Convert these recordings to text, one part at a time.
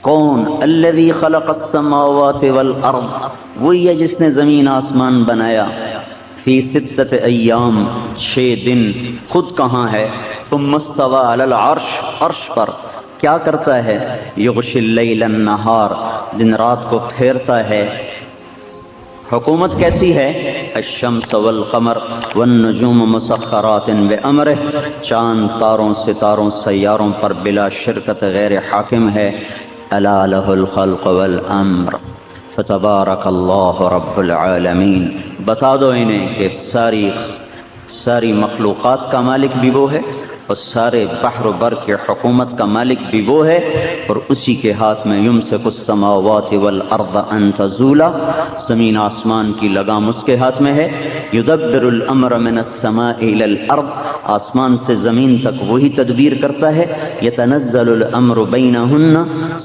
کون؟ الذی خلق السماوات والارض، وہی ہے جس نے زمین آسمان بنایا، فی ستۃ ایام، 6 دن، خود کہاں ہے؟ ثم استوى علی العرش، عرش پر کیا کرتا ہے؟ یغشی اللیل النہار، دن رات کو پھیرتا ہے۔ حکومت کیسی ہے؟ الشمس والقمر والنجوم مسخرات بامرہ، چاند تاروں ستاروں سیاروں پر بلا شرکت غیر حاکم ہے۔ الا لہ الخلق والامر فتبارک اللہ رب العالمین، بتا دو انہیں کہ ساری مخلوقات کا مالک بھی وہ ہے، اور سارے بحر و بر کے حکومت کا مالک بھی وہ ہے، اور اسی کے ہاتھ میں یمسک السماوات والارض ان تزولا، زمین آسمان کی لگام اس کے ہاتھ میں ہے۔ یدبر الامر من السماء الى الارض، آسمان سے زمین تک وہی تدبیر کرتا ہے۔ یتنزل الامر بینہن،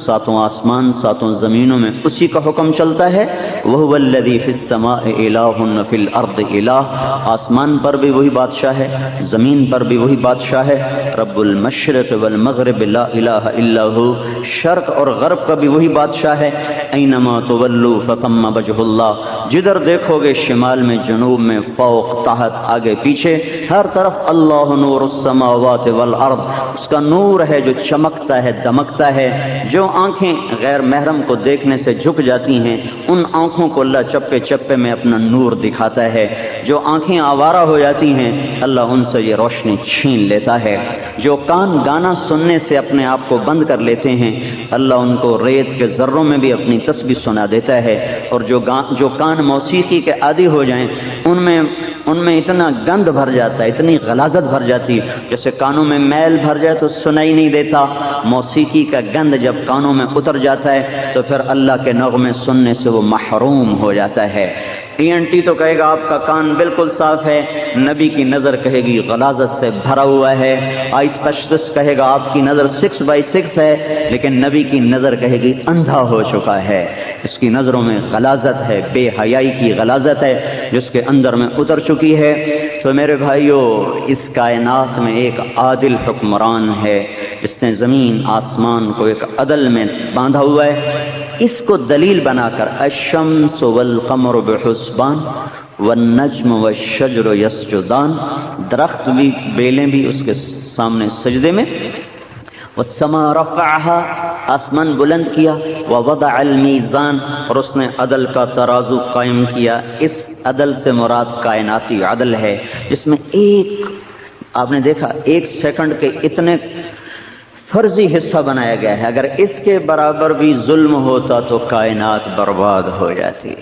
7 آسمان 7 زمینوں میں اسی کا حکم چلتا ہے۔ وہو الذی فی السماء الہ فی الارض الہ، آسمان پر بھی وہی بادشاہ ہے، زمین پر بھی وہی بادشاہ ہے۔ رب المشرق والمغرب لا الہ الا ہو، شرق اور غرب کا بھی وہی بادشاہ ہے۔ اینما تولوا فثم وجہ اللہ، جدھر دیکھو گے شمال میں جنوب میں فوق تحت آگے پیچھے ہر طرف اللہ نور السماوات والارض، اس کا نور ہے جو چمکتا ہے دمکتا ہے۔ جو آنکھیں غیر محرم کو دیکھنے سے جھک جاتی ہیں ان آنکھوں کو اللہ چپے چپے میں اپنا نور دکھاتا ہے۔ جو آنکھیں آوارہ ہو جاتی ہیں اللہ ان سے یہ روشنی چھین لیتا ہے۔ جو کان گانا سننے سے اپنے آپ کو بند کر لیتے ہیں اللہ ان کو ریت کے ذروں میں بھی اپنی تسبیح سنا دیتا ہے۔ اور جو کان موسیقی کے عادی ہو جائیں ان میں اتنا گند بھر جاتا ہے، اتنی غلاظت بھر جاتی ہے، جیسے کانوں میں میل بھر جائے تو سنائی نہیں دیتا۔ موسیقی کا گند جب کانوں میں اتر جاتا ہے تو پھر اللہ کے نغمے سننے سے وہ محروم ہو جاتا ہے۔ ENT تو کہے گا آپ کا کان بالکل صاف ہے، نبی کی نظر کہے گی غلاظت سے بھرا ہوا ہے۔ آئی اسپیشلسٹ کہے گا آپ کی نظر 6/6 ہے، لیکن نبی کی نظر کہے گی اندھا ہو چکا ہے، اس کی نظروں میں غلاظت ہے، بے حیائی کی غلاظت ہے جس کے اندر میں اتر چکی ہے۔ تو میرے بھائیو، اس کائنات میں ایک عادل حکمران ہے، اس نے زمین آسمان کو ایک عدل میں باندھا ہوا ہے۔ اس کو دلیل بنا کر الشمس والقمر بحسبان والنجم والشجر یسجدان، درخت بھی بیلیں بھی اس کے سامنے سجدے میں۔ والسماء رفعها، آسمان بلند کیا۔ ووضع المیزان، اور اس نے عدل کا ترازو قائم کیا۔ اس عدل سے مراد کائناتی عدل ہے، جس میں آپ نے دیکھا 1 سیکنڈ کے اتنے فرضی حصہ بنایا گیا ہے، اگر اس کے برابر بھی ظلم ہوتا تو کائنات برباد ہو جاتی۔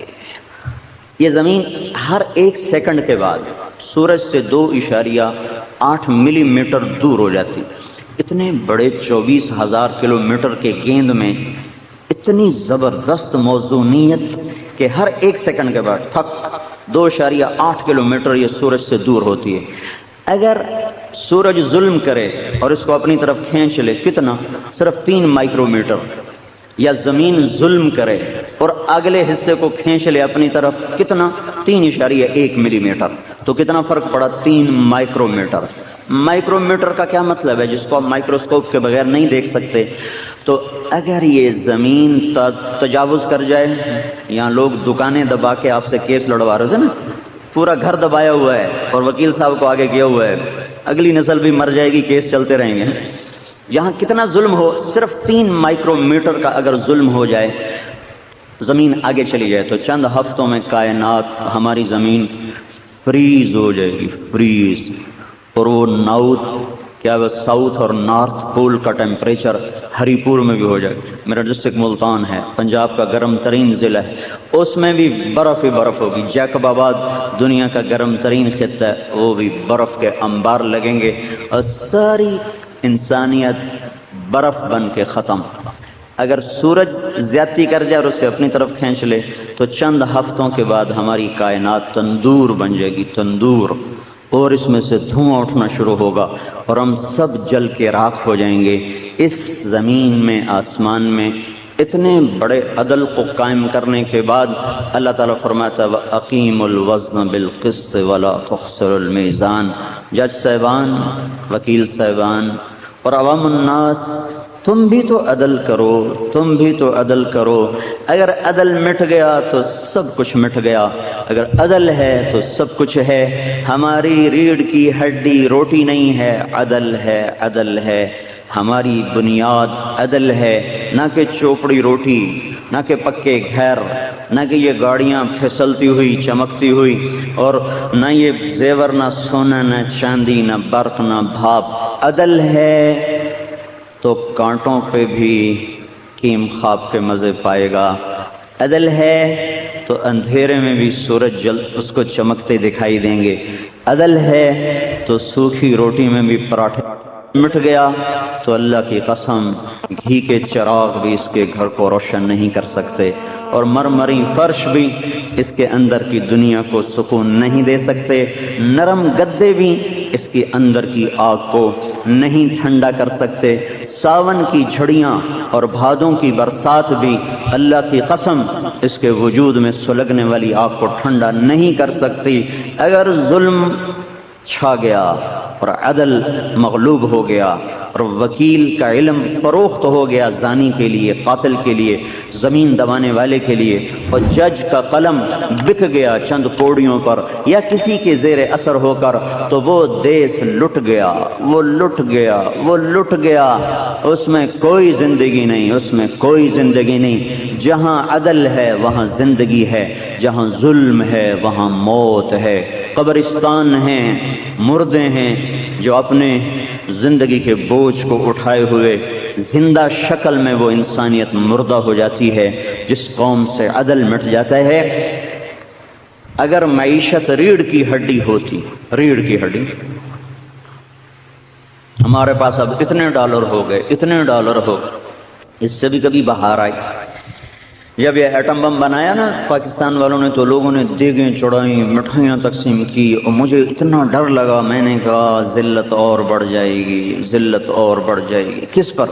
یہ زمین ہر 1 سیکنڈ کے بعد سورج سے 2.8 ملی میٹر دور ہو جاتی۔ اتنے بڑے 24,000 کلومیٹر کے گیند میں اتنی زبردست موزونیت کہ ہر 1 سیکنڈ کے بعد 2.8 کلومیٹر یہ سورج سے دور ہوتی ہے۔ اگر سورج ظلم کرے اور اس کو اپنی طرف کھینچ لے، کتنا؟ صرف 3 مائکرو میٹر۔ یا زمین ظلم کرے اور اگلے حصے کو کھینچ لے اپنی طرف، کتنا؟ 3.1 ملی میٹر۔ تو کتنا فرق پڑا؟ 3 مائکرو میٹر۔ مائکرو میٹر کا کیا مطلب ہے؟ جس کو آپ مائکروسکوپ کے بغیر نہیں دیکھ سکتے۔ تو اگر یہ زمین تجاوز کر جائے، یہاں لوگ دکانیں دبا کے آپ سے کیس لڑوا رہے تھے نا، پورا گھر دبایا ہوا ہے اور وکیل صاحب کو آگے کیا ہوا ہے، اگلی نسل بھی مر جائے گی، کیس چلتے رہیں گے۔ یہاں کتنا ظلم ہو، صرف 3 مائکرو میٹر کا اگر ظلم ہو جائے، زمین آگے چلی جائے، تو چند ہفتوں میں کائنات، ہماری زمین فریز ہو جائے گی، فریز۔ اور وہ ساؤتھ اور نارتھ پول کا ٹیمپریچر ہری پور میں بھی ہو جائے۔ میرا ڈسٹرکٹ ملتان ہے، پنجاب کا گرم ترین ضلع ہے، اس میں بھی برف ہی برف ہوگی۔ جیکب آباد دنیا کا گرم ترین خطہ ہے، وہ بھی برف کے انبار لگیں گے اور ساری انسانیت برف بن کے ختم۔ اگر سورج زیادتی کر جائے اور اسے اپنی طرف کھینچ لے تو چند ہفتوں کے بعد ہماری کائنات تندور بن جائے گی، تندور، اور اس میں سے دھواں اٹھنا شروع ہوگا اور ہم سب جل کے راکھ ہو جائیں گے۔ اس زمین میں، آسمان میں اتنے بڑے عدل کو قائم کرنے کے بعد اللہ تعالیٰ فرماتا ہے وَأَقِيمُوا الْوَزْنَ بِالْقِسْطِ وَلَا تُخْسِرُوا الْمِيزَانَ۔ جج صاحبان، وکیل صاحبان اور عوام الناس، تم بھی تو عدل کرو، تم بھی تو عدل کرو۔ اگر عدل مٹ گیا تو سب کچھ مٹ گیا، اگر عدل ہے تو سب کچھ ہے۔ ہماری ریڑھ کی ہڈی روٹی نہیں ہے، عدل ہے، عدل ہے۔ ہماری بنیاد عدل ہے، نہ کہ چوپڑی روٹی، نہ کہ پکے گھر، نہ کہ یہ گاڑیاں پھسلتی ہوئی چمکتی ہوئی، اور نہ یہ زیور، نہ سونا، نہ چاندی، نہ برق، نہ بھاپ۔ عدل ہے تو کانٹوں پہ بھی کیم خواب کے مزے پائے گا، عدل ہے تو اندھیرے میں بھی سورج اس کو چمکتے دکھائی دیں گے، عدل ہے تو سوکھی روٹی میں بھی پراٹھے۔ مٹ گیا تو اللہ کی قسم گھی کے چراغ بھی اس کے گھر کو روشن نہیں کر سکتے، اور مرمری فرش بھی اس کے اندر کی دنیا کو سکون نہیں دے سکتے، نرم گدے بھی اس کے اندر کی آگ کو نہیں ٹھنڈا کر سکتے، ساون کی جھڑیاں اور بھادوں کی برسات بھی اللہ کی قسم اس کے وجود میں سلگنے والی آگ کو ٹھنڈا نہیں کر سکتی۔ اگر ظلم چھا گیا اور عدل مغلوب ہو گیا اور وکیل کا علم فروخت ہو گیا زانی کے لیے، قاتل کے لیے، زمین دبانے والے کے لیے، اور جج کا قلم بک گیا چند کوڑیوں پر یا کسی کے زیر اثر ہو کر، تو وہ دیس لٹ گیا، وہ لٹ گیا، وہ لٹ گیا۔ اس میں کوئی زندگی نہیں، اس میں کوئی زندگی نہیں۔ جہاں عدل ہے وہاں زندگی ہے، جہاں ظلم ہے وہاں موت ہے۔ قبرستان ہیں، مردے ہیں جو اپنے زندگی کے بوجھ کو اٹھائے ہوئے زندہ شکل میں وہ انسانیت مردہ ہو جاتی ہے۔ جس قوم سے عدل مٹ جاتا ہے، اگر معیشت ریڑھ کی ہڈی ہوتی، ریڑھ کی ہڈی، ہمارے پاس اب اتنے ڈالر ہو گئے، اتنے ڈالر ہو گئے، اس سے بھی کبھی بہار آئی۔ جب یہ ایٹم بم بنایا نا پاکستان والوں نے، تو لوگوں نے دیگیں چڑھائیں، مٹھائیاں تقسیم کی، اور مجھے اتنا ڈر لگا، میں نے کہا ذلت اور بڑھ جائے گی، ذلت اور بڑھ جائے گی۔ کس پر؟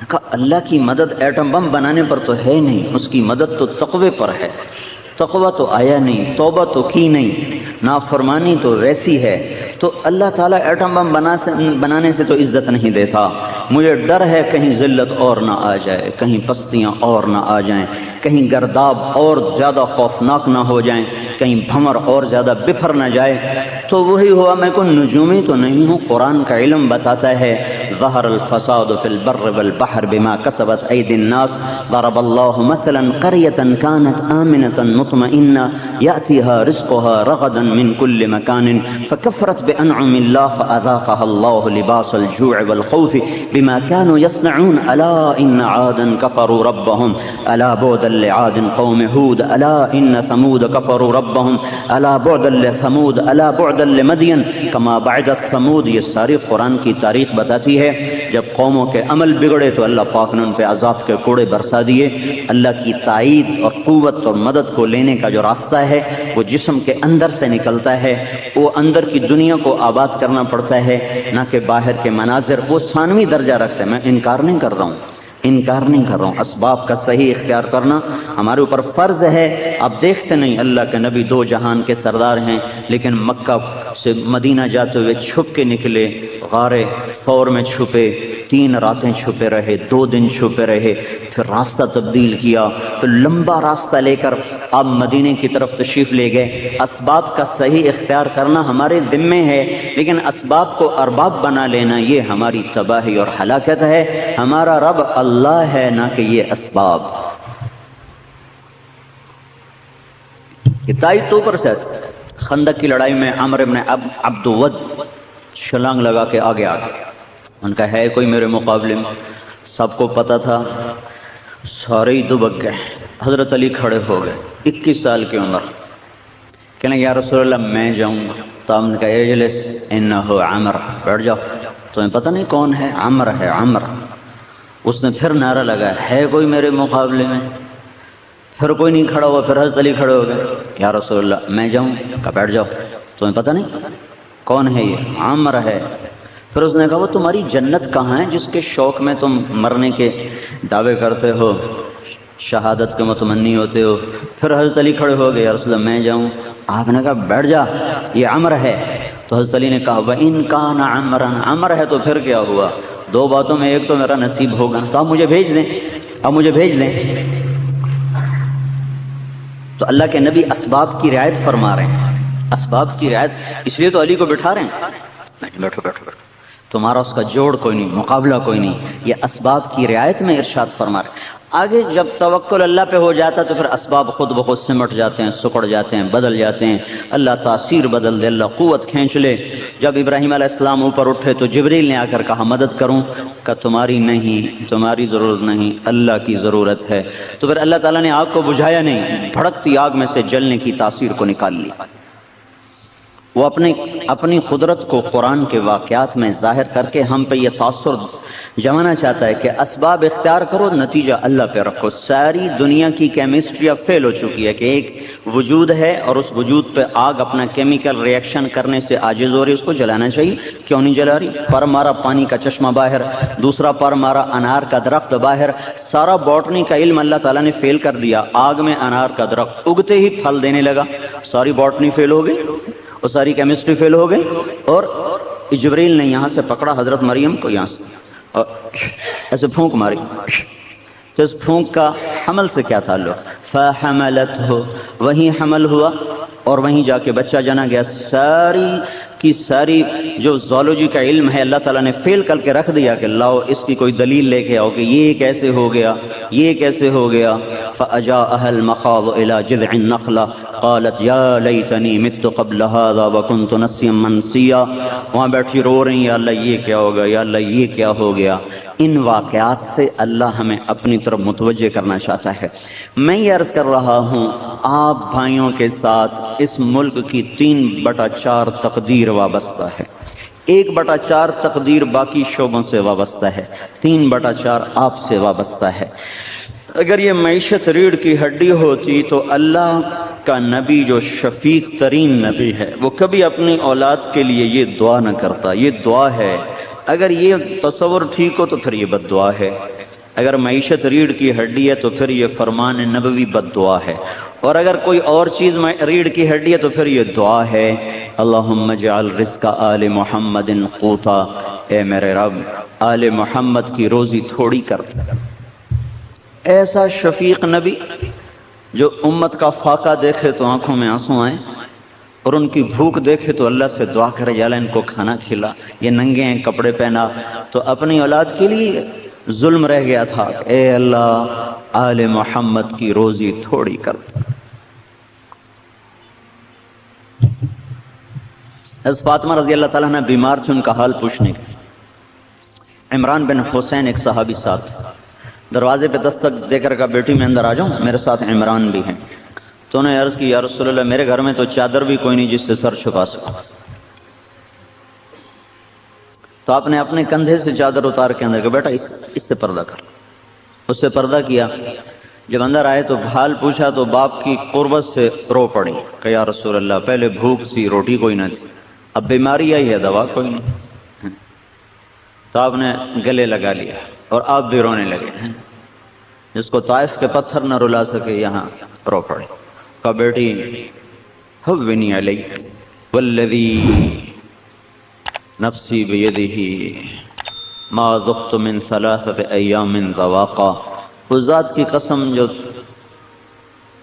کہا اللہ کی مدد ایٹم بم بنانے پر تو ہے نہیں، اس کی مدد تو تقوی پر ہے۔ تقوی تو آیا نہیں، توبہ تو کی نہیں، نافرمانی تو ویسی ہے، تو اللہ تعالیٰ ایٹم بم بنانے سے تو عزت نہیں دیتا۔ مجھے ڈر ہے کہیں ذلت اور نہ آ جائے، کہیں پستیاں اور نہ آ جائیں، کہیں گرداب اور زیادہ خوفناک نہ ہو جائیں، کہیں بھمر اور زیادہ بفر نہ جائے۔ تو وہی ہوا، میں کوئی نجومی تو نہیں ہوں، قرآن کا علم بتاتا ہے ظہر الفساد فی البر والبحر بما کسبت ایدی الناس ضرب اللہ مثلا قریۃ کانت آمنۃ مطمئنہ یأتیہا رزقہا رغدا من کل مکان فکفرت بانعم اللہ فاذاقہا اللہ لباس الجوع والخوف بما كانوا يصنعون الا ان عادا كفروا ربهم الا بعدا لعاد قوم هود الا ان ثمود كفروا ربهم الا بعدا لثمود الا بعدا لمدين كما بعدت ثمود۔ یہ ساری قرآن کی تاریخ بتاتی ہے، جب قوموں کے عمل بگڑے تو اللہ پاک نے ان پہ عذاب کے کوڑے برسا دیے۔ اللہ کی تائید اور قوت اور مدد کو لینے کا جو راستہ ہے وہ جسم کے اندر سے نکلتا ہے، وہ اندر کی دنیا کو آباد کرنا پڑتا ہے، نہ کہ باہر کے مناظر۔ وہ ثانوی درجہ رکھتے ہیں، میں انکار نہیں کر رہا ہوں، انکار نہیں کر رہا ہوں، اسباب کا صحیح اختیار کرنا ہمارے اوپر فرض ہے۔ اب دیکھتے نہیں اللہ کے نبی دو جہان کے سردار ہیں، لیکن مکہ سے مدینہ جاتے ہوئے چھپ کے نکلے، غار ثور میں چھپے، 3 راتیں چھپے رہے، 2 دن چھپے رہے، پھر راستہ تبدیل کیا، تو لمبا راستہ لے کر آپ مدینے کی طرف تشریف لے گئے۔ اسباب کا صحیح اختیار کرنا ہمارے ذمے ہے، لیکن اسباب کو ارباب بنا لینا یہ ہماری تباہی اور ہلاکت ہے۔ ہمارا رب اللہ ہے، نہ کہ یہ اسباب۔ کتائی تو پر سے خندق کی لڑائی میں عمرو بن عبد ود چھلانگ لگا کے آگے آ گئے، ان کا ہے کوئی میرے مقابلے میں؟ سب کو پتا تھا، سارے ہی دبک گئے۔ حضرت علی کھڑے ہو گئے، 21 سال کی عمر، کہنے یا رسول اللہ میں جاؤں گا۔ تو ہم نے کہا اجلس انہ عمر، بیٹھ جاؤ، تمہیں پتہ نہیں کون ہے؟ عمر ہے، عمر۔ اس نے پھر نعرہ لگایا، ہے کوئی میرے مقابلے میں؟ پھر کوئی نہیں کھڑا ہوا، پھر حضرت علی کھڑے ہو گئے، یا رسول اللہ میں جاؤں؟ کہا بیٹھ جاؤ، تمہیں پتہ نہیں کون ہے؟ یہ عمر ہے۔ پھر اس نے کہا وہ تمہاری جنت کہاں ہے جس کے شوق میں تم مرنے کے دعوے کرتے ہو، شہادت کے متمنی ہوتے ہو؟ پھر حضرت علی کھڑے ہو گئے، یا رسول اللہ میں جاؤں؟ آپ نے کہا بیٹھ جا، یہ عمر ہے۔ تو حضرت علی نے کہا وَإِن كَانَ عَمْرًا، عمر ہے تو پھر کیا ہوا؟ دو باتوں میں ایک تو میرا نصیب ہوگا، تو آپ مجھے بھیج دیں، آپ مجھے بھیج دیں۔ تو اللہ کے نبی اسباب کی رعایت فرما رہے ہیں، اسباب کی رعایت، اس لیے تو علی کو بٹھا رہے ہیں، بیٹھو بیٹھو بیٹھو، تمہارا اس کا جوڑ کوئی نہیں، مقابلہ کوئی نہیں، یہ اسباب کی رعایت میں ارشاد فرما رہے ہیں۔ آگے جب توکل اللہ پہ ہو جاتا تو پھر اسباب خود بخود سمٹ جاتے ہیں، سکڑ جاتے ہیں، بدل جاتے ہیں، اللہ تاثیر بدل دے، اللہ قوت کھینچ لے۔ جب ابراہیم علیہ السلام اوپر اٹھے تو جبریل نے آ کر کہا مدد کروں، کہا تمہاری نہیں، تمہاری ضرورت نہیں، اللہ کی ضرورت ہے۔ تو پھر اللہ تعالیٰ نے آگ کو بجھایا نہیں، بھڑکتی آگ میں سے جلنے کی تاثیر کو نکال لیا۔ وہ اپنی قدرت کو قرآن کے واقعات میں ظاہر کر کے ہم پہ یہ تاثر جمانا چاہتا ہے کہ اسباب اختیار کرو، نتیجہ اللہ پہ رکھو۔ ساری دنیا کی کیمسٹری اب فیل ہو چکی ہے کہ ایک وجود ہے اور اس وجود پہ آگ اپنا کیمیکل ری ایکشن کرنے سے عاجز ہو رہی، اس کو جلانا چاہیے، کیوں نہیں جلا رہی؟ پر مارا پانی کا چشمہ باہر، دوسرا پر مارا انار کا درخت باہر، سارا باٹنی کا علم اللہ تعالیٰ نے فیل کر دیا، آگ میں انار کا درخت اگتے ہی پھل دینے لگا، ساری باٹنی فیل ہو گئی اور ساری کیمسٹری فیل ہو گئی۔ اور جبریل نے یہاں سے پکڑا حضرت مریم کو، یہاں سے اور ایسے پھونک ماری، تو اس پھونک کا حمل سے کیا تعلق؟ فحملتہ، وہیں حمل ہوا اور وہیں جا کے بچہ جنا گیا۔ ساری کی ساری جو زولوجی کا علم ہے اللہ تعالیٰ نے فیل کر کے رکھ دیا کہ لاؤ اس کی کوئی دلیل لے کے آؤ کہ یہ کیسے ہو گیا، یہ کیسے ہو گیا۔ فأجاءها المخاض إلى جذع النخلة قالت يا ليتني مت قبل هذا وكنت نسيا منسيا، وہاں بیٹھی رو رہی ہیں، یا اللہ یہ کیا ہو گیا، یا اللہ یہ کیا ہو گیا۔ ان واقعات سے اللہ ہمیں اپنی طرف متوجہ کرنا چاہتا ہے۔ میں یہ عرض کر رہا ہوں آپ بھائیوں کے ساتھ اس ملک کی 3/4 تقدیر وابستہ ہے، 1/4 تقدیر باقی شعبوں سے وابستہ ہے، 3/4 آپ سے وابستہ ہے۔ اگر یہ معیشت ریڑھ کی ہڈی ہوتی تو اللہ کا نبی جو شفیق ترین نبی ہے وہ کبھی اپنی اولاد کے لیے یہ دعا نہ کرتا، یہ دعا ہے۔ اگر یہ تصور ٹھیک ہو تو پھر یہ بد دعا ہے، اگر معیشت ریڑھ کی ہڈی ہے تو پھر یہ فرمان نبوی بد دعا ہے، اور اگر کوئی اور چیز ریڑھ کی ہڈی ہے تو پھر یہ دعا ہے اللہم اجعل رزق آل محمد قوتا، اے میرے رب آل محمد کی روزی تھوڑی کر۔ ایسا شفیق نبی جو امت کا فاقہ دیکھے تو آنکھوں میں آنسو آئیں، اور ان کی بھوک دیکھے تو اللہ سے دعا کرے یا اللہ ان کو کھانا کھلا، یہ ننگے ہیں کپڑے پہنا، تو اپنی اولاد کے لیے ظلم رہ گیا تھا، اے اللہ آل محمد کی روزی تھوڑی کر۔ حضرت فاطمہ رضی اللہ تعالیٰ عنہ بیمار تھے، ان کا حال پوچھنے کے عمران بن حسین ایک صحابی ساتھ دروازے پہ دستک دے کر کہا بیٹی میں اندر آ جاؤں، میرے ساتھ عمران بھی ہیں۔ تو انہوں نے عرض کی یا رسول اللہ میرے گھر میں تو چادر بھی کوئی نہیں جس سے سر چھپا سکوں۔ تو آپ نے اپنے کندھے سے چادر اتار کے اندر کہا بیٹا اس سے پردہ کر، اس سے پردہ کیا۔ جب اندر آئے تو حال پوچھا تو باپ کی قربت سے رو پڑی کہ یا رسول اللہ پہلے بھوک تھی، روٹی کوئی نہ تھی، اب بیماری آئی ہے، دوا کوئی نہیں۔ تو آپ نے گلے لگا لیا اور آپ بھی رونے لگے، جس کو طائف کے پتھر نہ رلا سکے یہاں رو پڑے۔ کہا بیٹی حوینی علیک والذی نفسی بیدہ ما ذقت من 3 ایام ذواقا، اس ذات کی قسم جو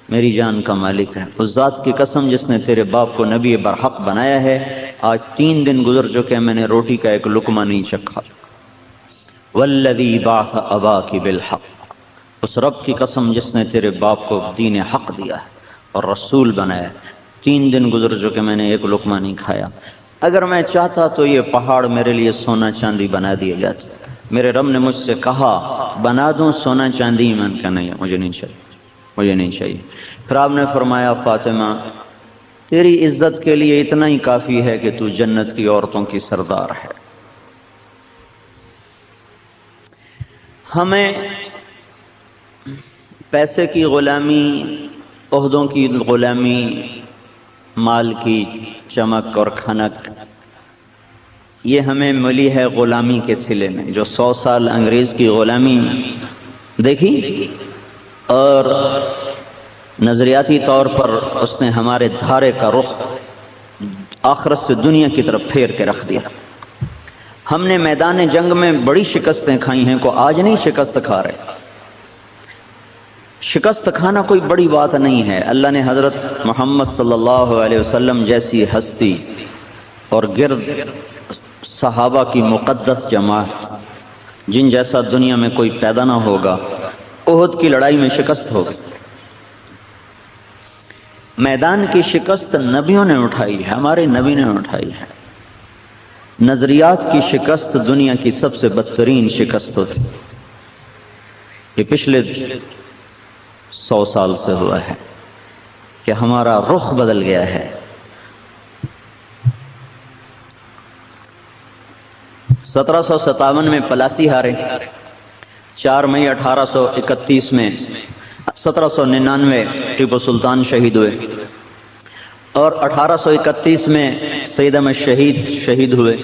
میری جان کا مالک ہے، اس ذات کی قسم جس نے تیرے باپ کو نبی برحق بنایا ہے، آج 3 دن گزر چکے میں نے روٹی کا ایک لقمہ نہیں چکھا۔ والذی بعث اباک بالحق، اس رب کی قسم جس نے تیرے باپ کو دین حق دیا ہے اور رسول بنایا، 3 دن گزر چکے میں نے ایک لقمہ نہیں کھایا۔ اگر میں چاہتا تو یہ پہاڑ میرے لیے سونا چاندی بنا دیا جاتا، میرے رب نے مجھ سے کہا بنا دوں سونا چاندی، میں نے کہا نہیں مجھے نہیں چاہیے، مجھے نہیں چاہیے۔ پھر آپ نے فرمایا فاطمہ تیری عزت کے لیے اتنا ہی کافی ہے کہ تو جنت کی عورتوں کی سردار ہے۔ ہمیں پیسے کی غلامی، عہدوں کی غلامی، مال کی چمک اور کھنک، یہ ہمیں ملی ہے غلامی کے صلے میں، جو 100 سال انگریز کی غلامی دیکھی اور نظریاتی طور پر اس نے ہمارے دھارے کا رخ آخرت سے دنیا کی طرف پھیر کے رکھ دیا۔ ہم نے میدان جنگ میں بڑی شکستیں کھائی ہیں، کو آج نہیں شکست کھا رہے۔ شکست کھانا کوئی بڑی بات نہیں ہے۔ اللہ نے حضرت محمد صلی اللہ علیہ وسلم جیسی ہستی اور گرد صحابہ کی مقدس جماعت، جن جیسا دنیا میں کوئی پیدا نہ ہوگا، احد کی لڑائی میں شکست ہوگی۔ میدان کی شکست نبیوں نے اٹھائی ہے، ہمارے نبی نے اٹھائی ہے۔ نظریات کی شکست دنیا کی سب سے بدترین شکست ہوتی۔ یہ پچھلے 100 سال سے ہوا ہے کہ ہمارا رخ بدل گیا ہے۔ 1757 میں پلاسی ہارے، 4 مئی 1831 میں 1799 ٹیپو سلطان شہید ہوئے، اور 1831 میں سید احمد شہید ہوئے۔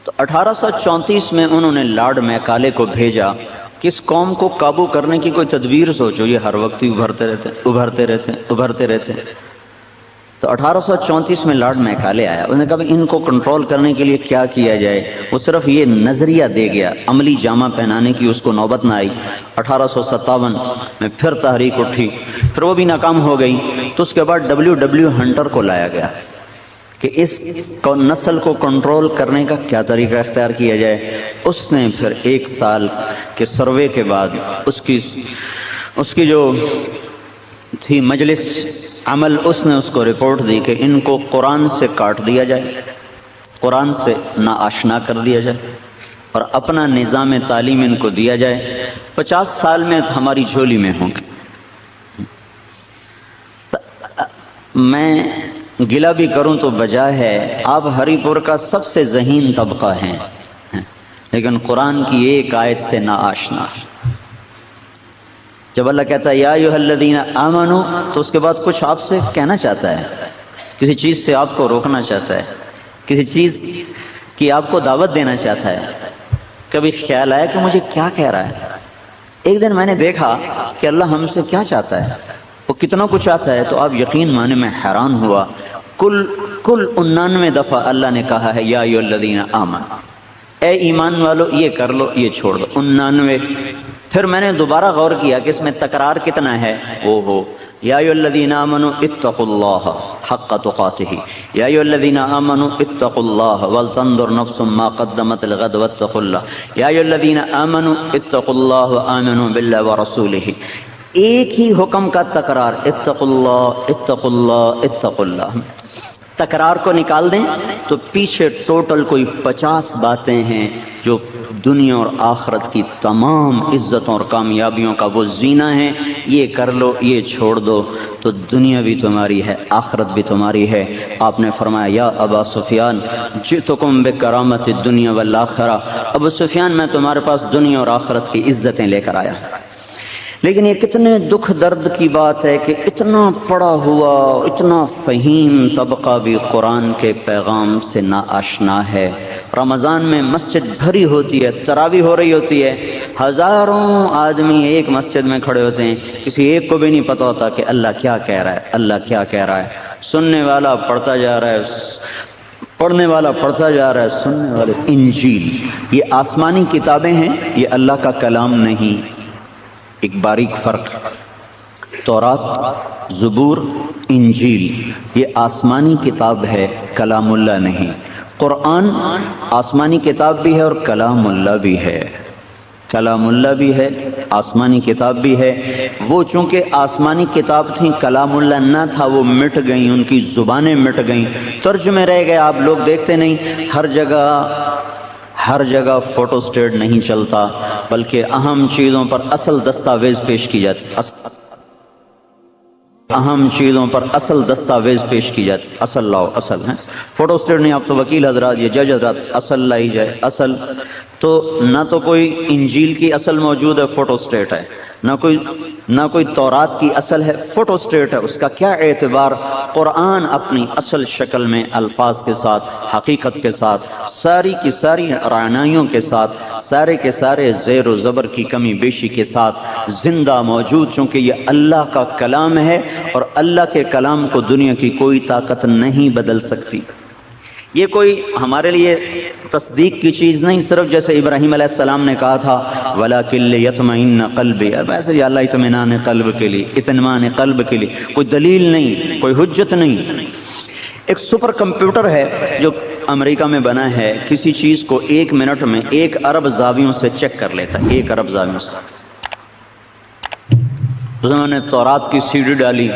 تو 1834 میں انہوں نے لارڈ میکالے کو بھیجا کہ اس قوم کو قابو کرنے کی کوئی تدبیر سوچو، یہ ہر وقت ہی ابھرتے رہتے۔ تو 1834 میں لارڈ میکالے آیا، انہوں نے کہا ان کو کنٹرول کرنے کے لیے کیا کیا جائے۔ وہ صرف یہ نظریہ دے گیا، عملی جامہ پہنانے کی اس کو نوبت نہ آئی۔ 1857 میں پھر تحریک اٹھی، پھر وہ بھی ناکام ہو گئی۔ تو اس کے بعد ڈبلیو ہنٹر کو لایا گیا کہ اس نسل کو کنٹرول کرنے کا کیا طریقہ اختیار کیا جائے۔ اس نے پھر 1 سال کے سروے کے بعد اس کی جو تھی مجلس عمل، اس نے اس کو رپورٹ دی کہ ان کو قرآن سے کاٹ دیا جائے، قرآن سے ناآشنا کر دیا جائے، اور اپنا نظام تعلیم ان کو دیا جائے۔ 50 سال میں ہماری جھولی میں ہوں گے۔ میں گلہ بھی کروں تو بجا ہے، آپ ہری پور کا سب سے ذہین طبقہ ہیں، لیکن قرآن کی ایک آیت سے ناآشنا۔ جب اللہ کہتا ہے یا ایھا الذین آمنو، تو اس کے بعد کچھ آپ سے کہنا چاہتا ہے، کسی چیز سے آپ کو روکنا چاہتا ہے، کسی چیز کی آپ کو دعوت دینا چاہتا ہے۔ کبھی خیال آیا کہ مجھے کیا کہہ رہا ہے؟ ایک دن میں نے دیکھا کہ اللہ ہم سے کیا چاہتا ہے، وہ کتنا کچھ چاہتا ہے، تو آپ یقین مانے میں حیران ہوا۔ کل 99 دفعہ اللہ نے کہا ہے یا ایھا الذین آمنو، اے ایمان والو یہ کر لو یہ چھوڑ دو، 99۔ پھر میں نے دوبارہ غور کیا کہ اس میں تکرار کتنا ہے۔ یا ایھا الذین آمنوا اتقوا اللہ حق تقاتہ، یا ایھا الذین آمنوا اتقوا اللہ ولتنظر نفس ما قدمت لغد واتقوا اللہ، یا ایھا الذین آمنوا اتقوا اللہ وآمنوا باللہ ورسولہ۔ ایک ہی حکم کا تکرار، اتقوا اللہ اتقوا اللہ اتقوا اللہ۔ تکرار کو نکال دیں تو پیچھے ٹوٹل کوئی 50 باتیں ہیں جو دنیا اور آخرت کی تمام عزتوں اور کامیابیوں کا وہ زینہ ہے۔ یہ کر لو یہ چھوڑ دو تو دنیا بھی تمہاری ہے آخرت بھی تمہاری ہے۔ آپ نے فرمایا یا ابا سفیان جئتکم بکرامت الدنیا والآخرہ، ابو سفیان میں تمہارے پاس دنیا اور آخرت کی عزتیں لے کر آیا۔ لیکن یہ کتنے دکھ درد کی بات ہے کہ اتنا پڑا ہوا اتنا فہیم طبقہ بھی قرآن کے پیغام سے ناآشنا ہے۔ رمضان میں مسجد بھری ہوتی ہے، تراویح ہو رہی ہوتی ہے، ہزاروں آدمی ایک مسجد میں کھڑے ہوتے ہیں، کسی ایک کو بھی نہیں پتہ ہوتا کہ اللہ کیا کہہ رہا ہے، اللہ کیا کہہ رہا ہے۔ سننے والا پڑھتا جا رہا ہے، پڑھنے والا پڑھتا جا رہا ہے، سننے والے۔ انجیل یہ آسمانی کتابیں ہیں، یہ اللہ کا کلام نہیں۔ ایک باریک فرق، تورات، زبور، انجیل یہ آسمانی کتاب ہے، کلام اللہ نہیں۔ قرآن آسمانی کتاب بھی ہے اور کلام اللہ بھی ہے، کلام اللہ بھی ہے، آسمانی کتاب بھی ہے۔ وہ چونکہ آسمانی کتاب تھیں، کلام اللہ نہ تھا، وہ مٹ گئیں، ان کی زبانیں مٹ گئیں، ترجمے رہ گئے۔ آپ لوگ دیکھتے نہیں ہر جگہ فوٹو اسٹیٹ نہیں چلتا، بلکہ اہم چیزوں پر اصل دستاویز پیش کی جاتی، اہم چیزوں پر اصل دستاویز پیش کی جاتی۔ اصل لاؤ، اصل ہے، فوٹو اسٹیٹ نہیں۔ اب تو وکیل حضرات یا جج حضرات اصل لائی جائے، اصل تو نہ تو کوئی انجیل کی اصل موجود ہے، فوٹو اسٹیٹ ہے، نہ کوئی تورات کی اصل ہے، فوٹو اسٹیٹ ہے۔ اس کا کیا اعتبار؟ قرآن اپنی اصل شکل میں الفاظ کے ساتھ، حقیقت کے ساتھ، ساری کی ساری رعنائیوں کے ساتھ، سارے کے سارے زیر و زبر کی کمی بیشی کے ساتھ زندہ موجود، چونکہ یہ اللہ کا کلام ہے اور اللہ کے کلام کو دنیا کی کوئی طاقت نہیں بدل سکتی۔ یہ کوئی ہمارے لیے تصدیق کی چیز نہیں، صرف جیسے ابراہیم علیہ السلام نے کہا تھا وَلَكِن لِيَطْمَئِنَّ قَلْبِي، ویسے یا اللہ اطمینان قلب کے لیے، اطمینان قلب کے لیے، کوئی دلیل نہیں، کوئی حجت نہیں۔ ایک سپر کمپیوٹر ہے جو امریکہ میں بنا ہے، کسی چیز کو 1 منٹ میں 1 ارب زاویوں سے چیک کر لیتا ہے، 1 ارب زاویوں سے۔ انہوں نے تورات کی سی ڈی ڈالی،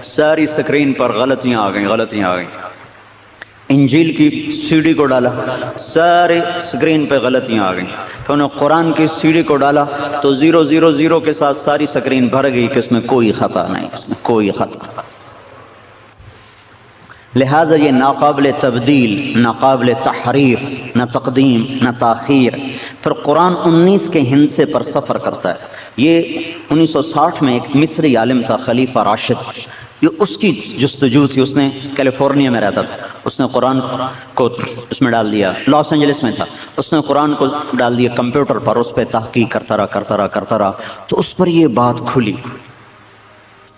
ساری سکرین پر غلطیاں آ گئیں۔ انجیل کی سی ڈی کو ڈالا، سارے سکرین پہ غلطیاں آ گئیں۔ پھر انہوں نے قرآن کی سی ڈی کو ڈالا تو 000 کے ساتھ ساری سکرین بھر گئی کہ اس میں کوئی خطا نہیں، اس میں کوئی خطا۔ لہٰذا یہ ناقابل تبدیل، ناقابل تحریف، نہ تقدیم نہ تاخیر۔ پھر قرآن 19 کے ہندسے پر سفر کرتا ہے۔ یہ 1960 میں ایک مصری عالم تھا خلیفہ راشد، یہ اس کی جستجو تھی، اس نے کیلیفورنیا میں رہتا تھا، اس نے قرآن کو اس میں ڈال دیا، لاس اینجلس میں تھا، اس نے قرآن کو ڈال دیا کمپیوٹر پر، اس پہ تحقیق کرتا رہا تو اس پر یہ بات کھلی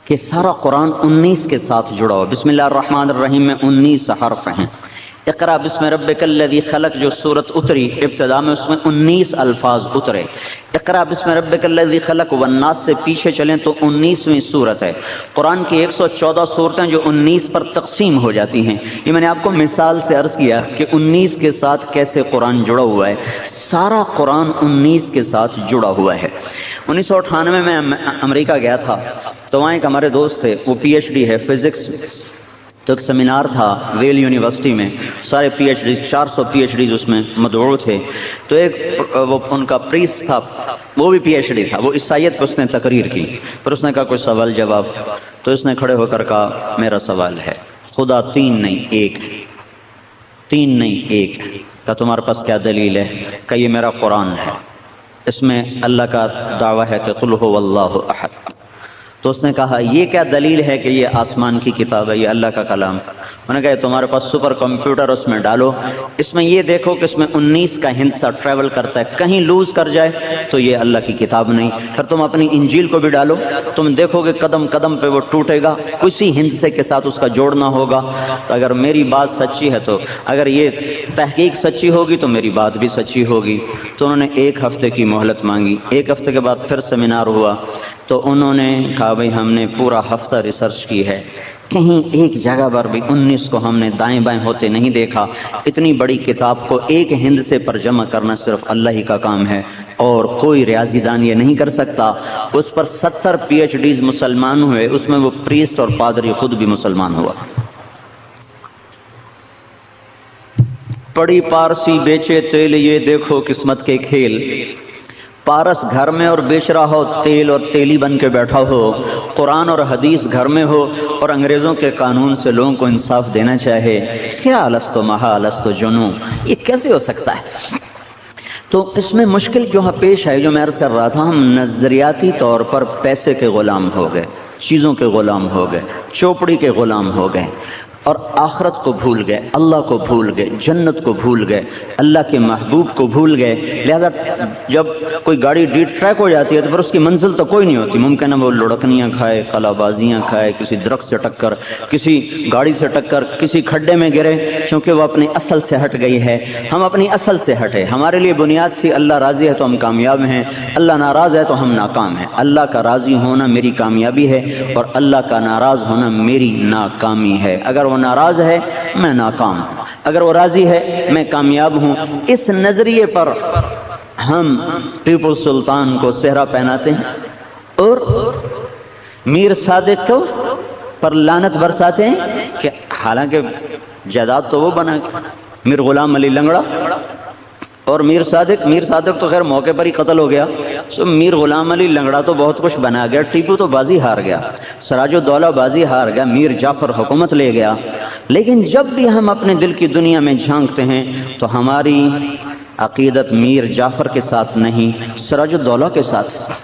کہ سارا قرآن 19 کے ساتھ جڑا ہوا۔ بسم اللہ الرحمن الرحیم میں 19 حرف ہیں۔ اقرا بسم ربک الذی خلق جو صورت اتری ابتدا میں، اس میں 19 الفاظ اترے۔ اقرا بسم ربک الذی خلق والناس سے پیچھے چلیں تو 19ویں صورت ہے۔ قرآن کی 114 صورتیں جو 19 پر تقسیم ہو جاتی ہیں۔ یہ میں نے آپ کو مثال سے عرض کیا کہ 19 کے ساتھ کیسے قرآن جڑا ہوا ہے۔ سارا قرآن 19 کے ساتھ جڑا ہوا ہے۔ 1998 میں امریکہ گیا تھا تو وہاں ایک ہمارے دوست تھے، وہ پی ایچ ڈی ہے فزکس، تو ایک سیمینار تھا ویل یونیورسٹی میں، سارے P H Ds 400 P H Ds اس میں مدعو تھے۔ تو ایک وہ ان کا پریس تھا، وہ بھی پی ایچ ڈی تھا، وہ عیسائیت پہ اس نے تقریر کی، پھر اس نے کہا کوئی سوال جواب، تو اس نے کھڑے ہو کر کہا میرا سوال ہے، خدا 3 نہیں 1 ہے، 3 نہیں 1 ہے، کہا تمہارے پاس کیا دلیل ہے؟ کہ یہ میرا قرآن ہے، اس میں اللہ کا دعویٰ ہے کہ قل هو اللہ احد۔ تو اس نے کہا یہ کیا دلیل ہے کہ یہ آسمان کی کتاب ہے، یہ اللہ کا کلام؟ انہوں نے کہا تمہارے پاس سپر کمپیوٹر، اس میں ڈالو، اس میں یہ دیکھو کہ اس میں 19 کا ہندسہ ٹریول کرتا ہے، کہیں لوز کر جائے تو یہ اللہ کی کتاب نہیں۔ پھر تم اپنی انجیل کو بھی ڈالو، تم دیکھو گے قدم قدم پہ وہ ٹوٹے گا، کسی ہندسے کے ساتھ اس کا جوڑنا ہوگا۔ تو اگر میری بات سچی ہے، تو اگر یہ تحقیق سچی ہوگی تو میری بات بھی سچی ہوگی۔ تو انہوں نے 1 ہفتے کی مہلت مانگی۔ 1 ہفتے کے بعد پھر سیمینار ہوا تو انہوں نے کہا بھائی ہم نے پورا ہفتہ ریسرچ کی ہے، کہیں ایک جگہ پر بھی 19 کو ہم نے دائیں بائیں ہوتے نہیں دیکھا۔ اتنی بڑی کتاب کو ایک ہندسے پر جمع کرنا صرف اللہ ہی کا کام ہے اور کوئی ریاضی دان یہ نہیں کر سکتا۔ اس پر 70 پی ایچ ڈیز مسلمان ہوئے، اس میں وہ پریسٹ اور پادری خود بھی مسلمان ہوا۔ پڑی پارسی بیچے تیل، یہ دیکھو قسمت کے کھیل، پارس گھر میں اور بیچ رہا ہو تیل اور تیلی بن کے بیٹھا ہو، قرآن اور حدیث گھر میں ہو اور انگریزوں کے قانون سے لوگوں کو انصاف دینا چاہے، کیا لست و محا لست و جنوں، یہ کیسے ہو سکتا ہے؟ تو اس میں مشکل جو پیش ہے، جو میں عرض کر رہا تھا، ہم نظریاتی طور پر پیسے کے غلام ہو گئے، چیزوں کے غلام ہو گئے، چوپڑی کے غلام ہو گئے اور آخرت کو بھول گئے، اللہ کو بھول گئے، جنت کو بھول گئے، اللہ کے محبوب کو بھول گئے۔ لہذا جب کوئی گاڑی ڈیٹ ٹریک ہو جاتی ہے تو پھر اس کی منزل تو کوئی نہیں ہوتی، ممکن ہے وہ لڑکنیاں کھائے، قلع بازیاں کھائے، کسی درخت سے ٹکر، کسی گاڑی سے ٹکر، کسی کھڈے میں گرے، چونکہ وہ اپنی اصل سے ہٹ گئی ہے۔ ہم اپنی اصل سے ہٹے، ہمارے لیے بنیاد تھی اللہ راضی ہے تو ہم کامیاب ہیں، اللہ ناراض ہے تو ہم ناکام ہیں۔ اللہ کا راضی ہونا میری کامیابی ہے اور اللہ کا ناراض ہونا میری ناکامی ہے۔ اگر وہ ناراض ہے میں ناکام ہوں، اگر وہ راضی ہے میں کامیاب ہوں۔ اس نظریے پر ہم ٹیپو سلطان کو صحرا پہناتے ہیں اور میر صادق کو پر لعنت برساتے ہیں کہ حالانکہ جائیداد تو وہ بنا کے میر غلام علی لنگڑا اور میر صادق تو خیر موقع پر ہی قتل ہو گیا، سو میر غلام علی لنگڑا تو بہت کچھ بنا گیا، ٹیپو تو بازی ہار گیا، سراج الدولہ بازی ہار گیا، میر جعفر حکومت لے گیا۔ لیکن جب بھی ہم اپنے دل کی دنیا میں جھانکتے ہیں تو ہماری عقیدت میر جعفر کے ساتھ نہیں، سراج الدولہ کے ساتھ ہے،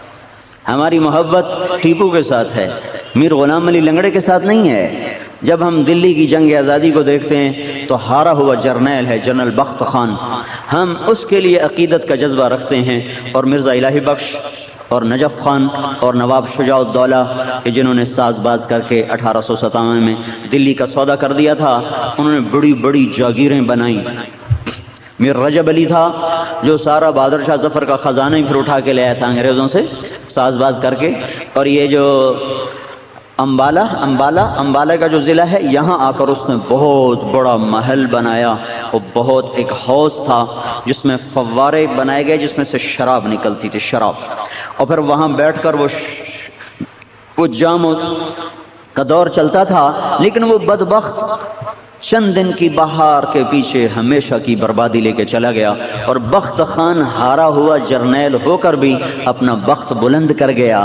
ہماری محبت ٹیپو کے ساتھ ہے، میر غلام علی لنگڑے کے ساتھ نہیں ہے۔ جب ہم دلی کی جنگ آزادی کو دیکھتے ہیں تو ہارا ہوا جرنیل ہے جنرل بخت خان، ہم اس کے لیے عقیدت کا جذبہ رکھتے ہیں، اور مرزا الہی بخش اور نجف خان اور نواب شجاع الدولہ کہ جنہوں نے ساز باز کر کے 1857 میں دلی کا سودا کر دیا تھا، انہوں نے بڑی بڑی جاگیریں بنائیں، میر رجب علی تھا جو سارا بہادر شاہ ظفر کا خزانہ ہی پھر اٹھا کے لے آیا تھا انگریزوں سے ساز باز کر کے. اور یہ جو امبالہ کا جو ضلع ہے یہاں آ کر اس نے بہت بڑا محل بنایا. وہ بہت ایک حوض تھا جس میں فوارے بنائے گئے جس میں سے شراب نکلتی تھی شراب. اور پھر وہاں بیٹھ کر وہ جام کا دور چلتا تھا. لیکن وہ بدبخت چند دن کی بہار کے پیچھے ہمیشہ کی بربادی لے کے چلا گیا. اور بخت خان ہارا ہوا جرنیل ہو کر بھی اپنا بخت بلند کر گیا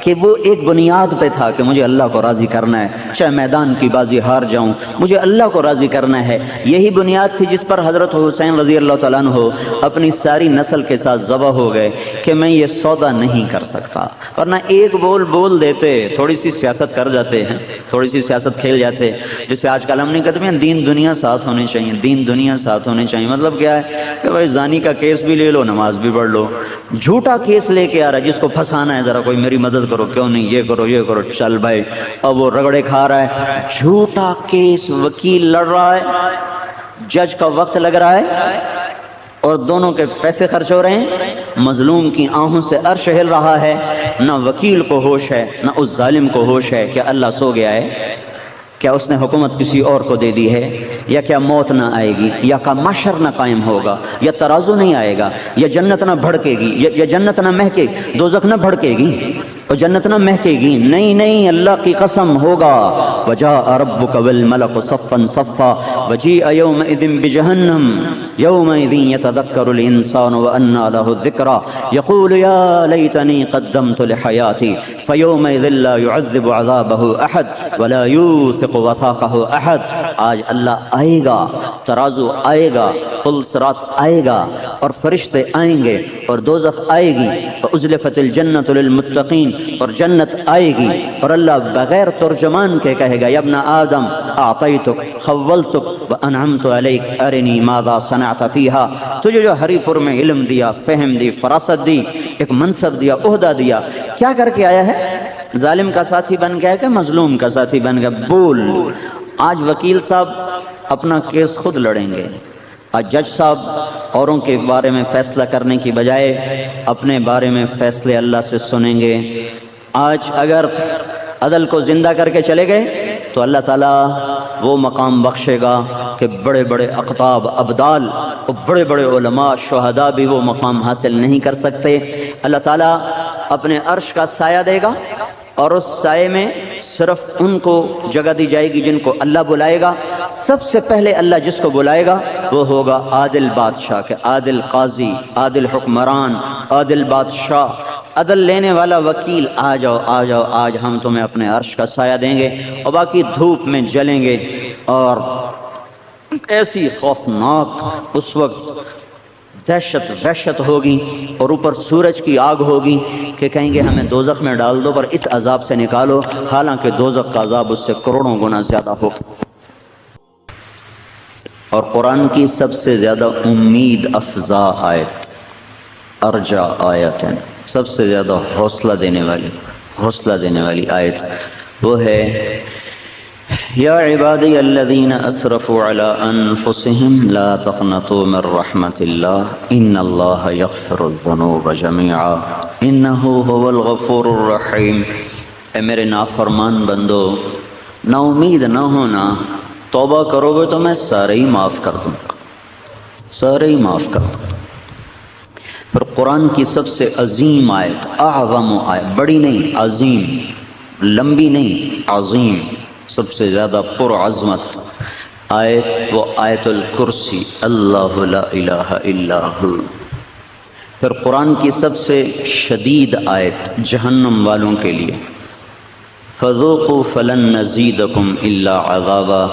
کہ وہ ایک بنیاد پہ تھا کہ مجھے اللہ کو راضی کرنا ہے, چاہے میدان کی بازی ہار جاؤں مجھے اللہ کو راضی کرنا ہے. یہی بنیاد تھی جس پر حضرت حسین رضی اللہ تعالیٰ عنہ اپنی ساری نسل کے ساتھ ذبح ہو گئے کہ میں یہ سودا نہیں کر سکتا. ورنہ ایک بول دیتے, تھوڑی سی سیاست کر جاتے ہیں, تھوڑی سی سیاست کھیل جاتے, جسے آج کل ہم نہیں کہتے ہیں دین دنیا ساتھ ہونی چاہیے, دین دنیا ساتھ ہونی چاہیے. مطلب کیا ہے کہ بھائی زانی کا کیس بھی لے لو نماز بھی پڑھ لو. جھوٹا کیس لے کے آ رہا ہے جس کو پھنسانا ہے, ذرا کوئی میری مدد کرو, کیوں نہیں, یہ کرو, چل بھائی. اب وہ رگڑے کھا رہا ہے, جھوٹا کیس, وکیل لڑ رہا ہے, جج کا وقت لگ رہا ہے اور دونوں کے پیسے خرچ ہو رہے ہیں. مظلوم کی آنکھوں سے عرش ہل رہا ہے. نہ وکیل کو ہوش ہے نہ اس ظالم کو ہوش ہے کہ اللہ سو گیا ہے, کیا اس نے حکومت کسی اور کو دے دی ہے, یا کیا موت نہ آئے گی, یا کا محشر نہ قائم ہوگا, یا ترازو نہیں آئے گا, یا جنت نہ بھڑکے گی, یا جنت نہ مہکے, دوزخ نہ بھڑکے گی اور جنت نہ مہکے گی. نہیں, اللہ کی قسم ہوگا. وجاء ربک والملک صفا صفا وجیء یومئذ بجہنم یومئذ یتذکر الانسان وانى له الذکری یقول یا لیتنی قدمت لحیاتی فیومئذ لا يعذب عذابه احد ولا یوثق وثاقه احد. آج اللہ آئے گا, ترازو آئے گا, پل صراط آئے گا, اور فرشتے آئیں گے, اور دوزخ آئے گی, وازلفت الجنت للمتقین, اور جنت آئے گی. اور اللہ بغیر ترجمان کے کہے گا, یا ابن آدم اعطیتک خولتک وانعمت علیک ارنی ماذا صنعت فیہا. تجھے جو ہری پور میں علم دیا, فہم دی, فراست دی, ایک منصب دیا, عہدہ دیا, کیا کر کے آیا ہے؟ ظالم کا ساتھی بن گیا کہ مظلوم کا ساتھی بن گیا؟ بول. آج وکیل صاحب اپنا کیس خود لڑیں گے. آج جج صاحب اوروں کے بارے میں فیصلہ کرنے کی بجائے اپنے بارے میں فیصلے اللہ سے سنیں گے. آج اگر عدل کو زندہ کر کے چلے گئے تو اللہ تعالیٰ وہ مقام بخشے گا کہ بڑے بڑے اقطاب, ابدال, بڑے بڑے علماء, شہداء بھی وہ مقام حاصل نہیں کر سکتے. اللہ تعالیٰ اپنے عرش کا سایہ دے گا, اور اس سائے میں صرف ان کو جگہ دی جائے گی جن کو اللہ بلائے گا. سب سے پہلے اللہ جس کو بلائے گا وہ ہوگا عادل بادشاہ, کہ عادل قاضی, عادل حکمران, عادل بادشاہ, عدل لینے والا وکیل, آ جاؤ آ جاؤ, آج ہم تمہیں اپنے عرش کا سایہ دیں گے. اور باقی دھوپ میں جلیں گے, اور ایسی خوفناک اس وقت وحشت ہوگی, اور اوپر سورج کی آگ ہوگی کہ کہیں گے ہمیں دوزخ میں ڈال دو پر اس عذاب سے نکالو, حالانکہ دوزخ کا عذاب اس سے کروڑوں گنا زیادہ ہوگا. اور قرآن کی سب سے زیادہ امید افزا آیت, ارجا آیت, سب سے زیادہ حوصلہ دینے والی آیت وہ ہے یا عبادی الذین اسرفوا علی انفسهم لا تقنطوا من رحمت اللہ ان اللہ یغفر الذنوب جميعا انہ هو الغفور الرحیم. اے میرے نافرمان بندو, نا امید نہ ہونا, توبہ کرو گے تو میں سارے ہی معاف کر دوں گا, سارے ہی معاف کر دوں گا. پھر قرآن کی سب سے عظیم آیت, اعظم آیت, بڑی نہیں عظیم, لمبی نہیں عظیم, سب سے زیادہ پرعظمت آیت وہ آیت الکرسی, اللہ لا الہ الا ہو. پھر قرآن کی سب سے شدید آیت جہنم والوں کے لیے, فذوقوا فلن نزیدکم الا عذابا,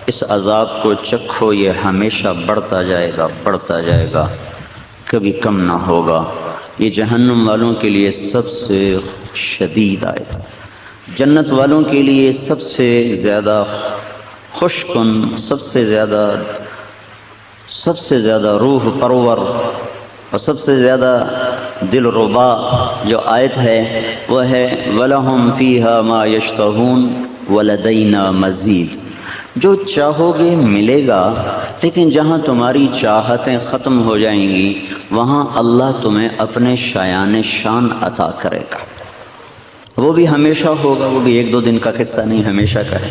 اس عذاب کو چکھو یہ ہمیشہ بڑھتا جائے گا, کبھی کم نہ ہوگا. یہ جہنم والوں کے لیے سب سے شدید آیت. جنت والوں کے لیے سب سے زیادہ خوش کن, سب سے زیادہ روح پرور اور سب سے زیادہ دل ربا جو آیت ہے وہ ہے وَلَهُمْ فِيهَا مَا يَشْتَهُونَ وَلَدَيْنَا مَزِيدٌ. جو چاہو گے ملے گا، لیکن جہاں تمہاری چاہتیں ختم ہو جائیں گی وہاں اللہ تمہیں اپنے شایان شان عطا کرے گا۔ وہ بھی ہمیشہ ہوگا، وہ بھی ایک دو دن کا قصہ نہیں، ہمیشہ کا ہے۔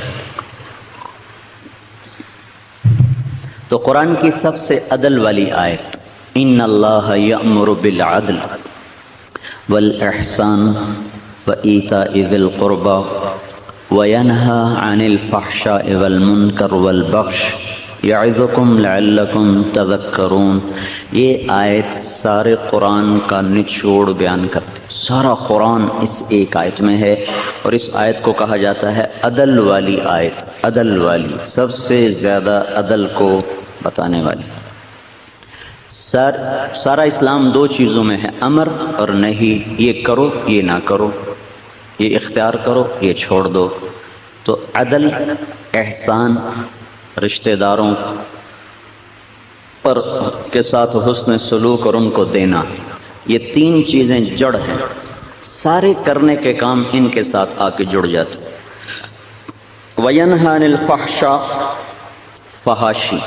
تو قرآن کی سب سے عدل والی آیت، ان اللہ یأمر بالعدل والاحسان وایتاء ذی القربى وینہی عن الفحشاء والمنکر والبغی یعظکم لعلکم تذکرون۔ یہ آیت سارے قرآن کا نچوڑ بیان کرتی، سارا قرآن اس ایک آیت میں ہے، اور اس آیت کو کہا جاتا ہے عدل والی آیت، عدل والی، سب سے زیادہ عدل کو بتانے والی۔ سارا اسلام دو چیزوں میں ہے، امر اور نہیں، یہ کرو یہ نہ کرو، یہ اختیار کرو یہ چھوڑ دو۔ تو عدل، احسان، رشتہ داروں پر کے ساتھ حسن سلوک اور ان کو دینا، یہ تین چیزیں جڑ ہیں، سارے کرنے کے کام ان کے ساتھ آ کے جڑ جاتے۔ وینہی عن الفحشاء، فحاشی،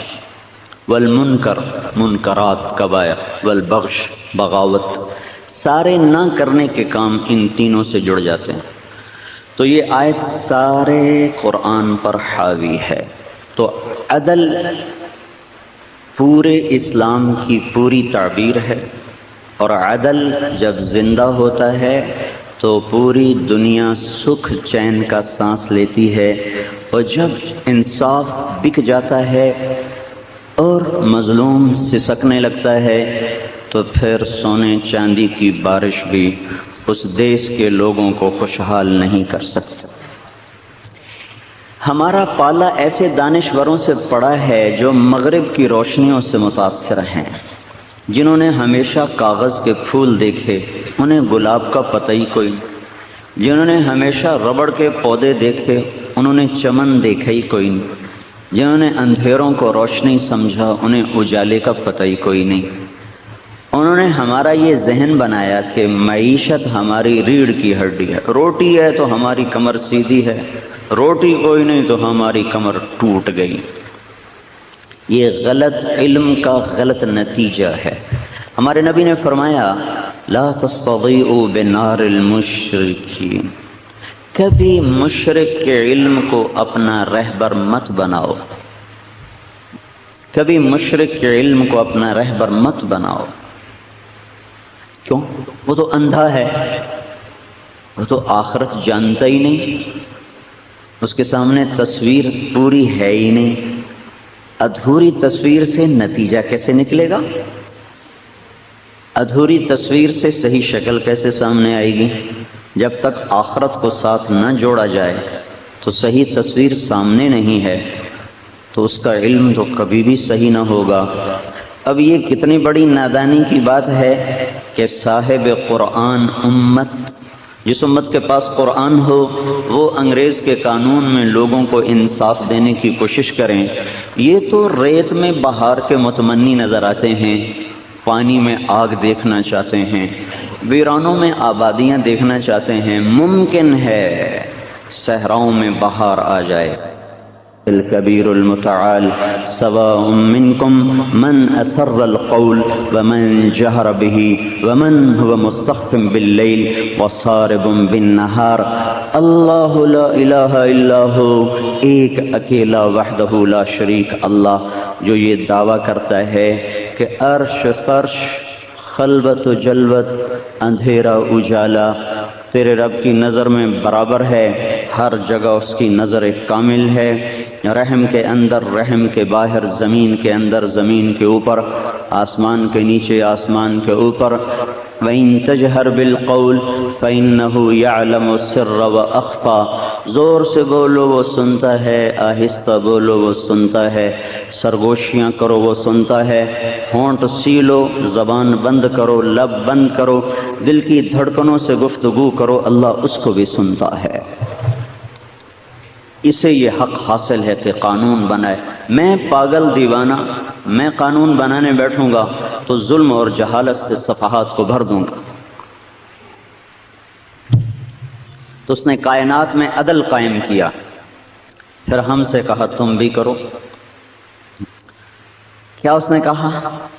والمنکر، منکرات، کبائر، والبغش، بغاوت، سارے نہ کرنے کے کام ان تینوں سے جڑ جاتے ہیں۔ تو یہ آیت سارے قرآن پر حاوی ہے۔ تو عدل پورے اسلام کی پوری تعبیر ہے، اور عدل جب زندہ ہوتا ہے تو پوری دنیا سکھ چین کا سانس لیتی ہے، اور جب انصاف بک جاتا ہے اور مظلوم سسکنے لگتا ہے تو پھر سونے چاندی کی بارش بھی اس دیش کے لوگوں کو خوشحال نہیں کر سکتا۔ ہمارا پالا ایسے دانشوروں سے پڑا ہے جو مغرب کی روشنیوں سے متاثر ہیں، جنہوں نے ہمیشہ کاغذ کے پھول دیکھے، انہیں گلاب کا پتہ ہی کوئی، جنہوں نے ہمیشہ ربڑ کے پودے دیکھے، انہوں نے چمن دیکھا ہی کوئی نہیں، جنہوں نے اندھیروں کو روشنی سمجھا، انہیں اجالے کا پتہ ہی کوئی نہیں۔ انہوں نے ہمارا یہ ذہن بنایا کہ معیشت ہماری ریڑھ کی ہڈی ہے، روٹی ہے تو ہماری کمر سیدھی ہے، روٹی کوئی نہیں تو ہماری کمر ٹوٹ گئی۔ یہ غلط علم کا غلط نتیجہ ہے۔ ہمارے نبی نے فرمایا لا تستضیئوا بنار المشرکین، کبھی مشرک کے علم کو اپنا رہبر مت بناؤ، کبھی مشرک کے علم کو اپنا رہبر مت بناؤ۔ کیوں؟ وہ تو اندھا ہے، وہ تو آخرت جانتا ہی نہیں، اس کے سامنے تصویر پوری ہے ہی نہیں، ادھوری تصویر سے نتیجہ کیسے نکلے گا؟ ادھوری تصویر سے صحیح شکل کیسے سامنے آئے گی؟ جب تک آخرت کو ساتھ نہ جوڑا جائے تو صحیح تصویر سامنے نہیں ہے، تو اس کا علم تو کبھی بھی صحیح نہ ہوگا۔ اب یہ کتنی بڑی نادانی کی بات ہے کہ صاحب قرآن امت، جس امت کے پاس قرآن ہو، وہ انگریز کے قانون میں لوگوں کو انصاف دینے کی کوشش کریں۔ یہ تو ریت میں بہار کے متمنی نظر آتے ہیں، پانی میں آگ دیکھنا چاہتے ہیں، ویرانوں میں آبادیاں دیکھنا چاہتے ہیں۔ ممکن ہے صحراؤں میں بہار آ جائے۔ الکبیر المتعال سواء منکم من اسر القول ومن جہر به ومن هو مستخف باللیل وصارب بالنہار، اللہ لا الہ الا ہو، ایک اکیلا وحدہ لا شریک اللہ، جو یہ دعویٰ کرتا ہے کہ عرش فرش، خلوت و جلوت، اندھیرا اجالا تیرے رب کی نظر میں برابر ہے، ہر جگہ اس کی نظر کامل ہے، رحم کے اندر رحم کے باہر، زمین کے اندر زمین کے اوپر، آسمان کے نیچے آسمان کے اوپر۔ وَإِن تَجْهَرْ بِالْقَوْلِ فَإِنَّهُ يَعْلَمُ السِّرَّ وَأَخْفَى، زور سے بولو وہ سنتا ہے، آہستہ بولو وہ سنتا ہے، سرگوشیاں کرو وہ سنتا ہے، ہونٹ سیلو، زبان بند کرو، لب بند کرو، دل کی دھڑکنوں سے گفتگو کرو، اللہ اس کو بھی سنتا ہے۔ اسے یہ حق حاصل ہے کہ قانون بنائے۔ میں پاگل دیوانہ، میں قانون بنانے بیٹھوں گا تو ظلم اور جہالت سے صفحات کو بھر دوں گا۔ تو اس نے کائنات میں عدل قائم کیا، پھر ہم سے کہا تم بھی کرو. کیا اس نے کہا؟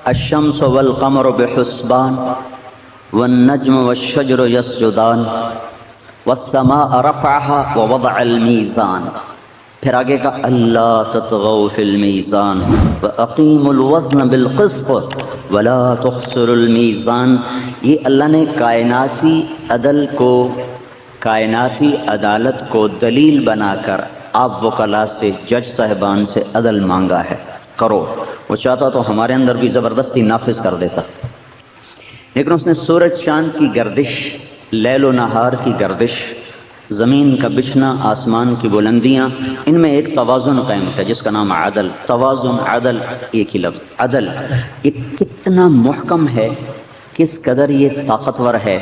الشمس والقمر بحسبان والنجم والشجر يسجدان والسماء رفعها ووضع الميزان. پھر آگے کا اللہ تطغوا فی المیزان واقیموا الوزن بالقسط ولا تخسروا المیزان. یہ اللہ نے کائناتی عدل کو، کائناتی عدالت کو دلیل بنا کر آپ وکلاء سے، جج صاحبان سے عدل مانگا ہے. کرو. وہ چاہتا تو ہمارے اندر بھی زبردستی نافذ کر دیتا، لیکن اس نے سورج چاند کی گردش، لیل و نہار کی گردش، زمین کا بچھنا، آسمان کی بلندیاں، ان میں ایک توازن قائم تھا جس کا نام عدل. توازن، عدل، ایک ہی لفظ عدل. یہ کتنا محکم ہے، کس قدر یہ طاقتور ہے.